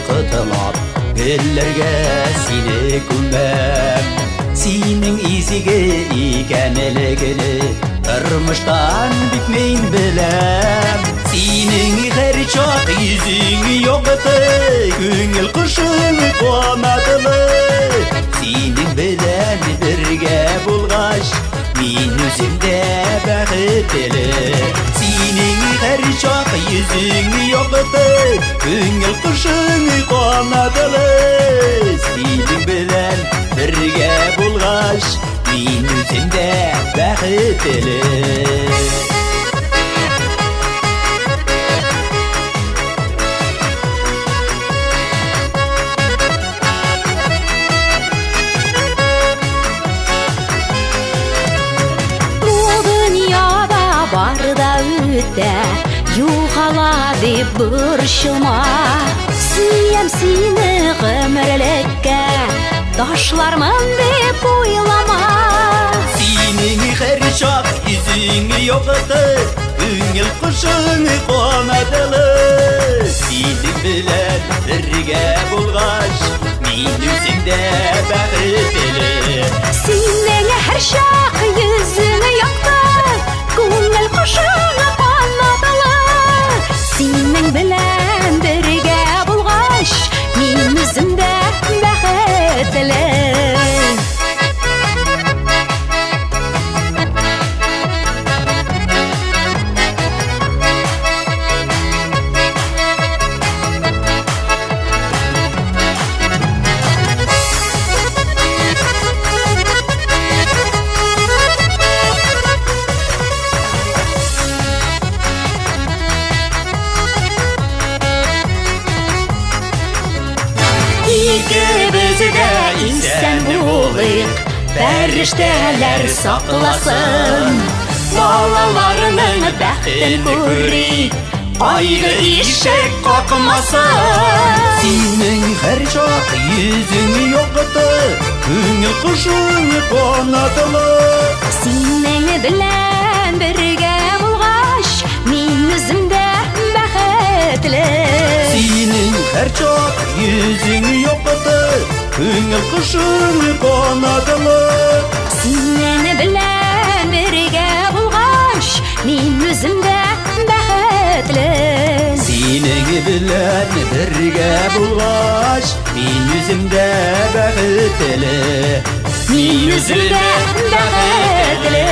вакытлап гөлләргә сине күмәм. Синең изге икәнлегене тормыштан бик мин беләм. Синең һәр чак йөзең якты, күңел кошың канатлы. Синең белән бергә булгач, мин үзем дә бәхетле. Синең һәр чак йөзең якты, күңел кошың канатлы. Синең белән бергә булгач, мин үзем дә бәхетле. Бар да үтә, югала дип борчылма. Сөям сине гомерлеккә, ташлармын дип уйлама. Синең һәр чак йөзең якты, күңел кошың канатлы. Синең белән бергә булгач, мин үзем дә бәхетле. Синең һәр чак йөзең якты, күңел кошың канатлы. Синең белән бергә булгач, мин үзем дә бәхетле. Ikimiz de исән булыйк, фәрештәләр сакласын. Балаларның бәхтен күрик, кайгы ишек какмасын. Синең һәр чак йөзең якты, күңел кошың канатлы. Синең белән бергә булгач, мин үзем дә бәхетле. Синең һәр чак йөзең якты, күңел кошың канатлы. Синең белән бергә булгач, мин үзем дә бәхетле. Синең белән бергә булгач, мин үзем дә бәхетле. Мин үзем дә бәхетле.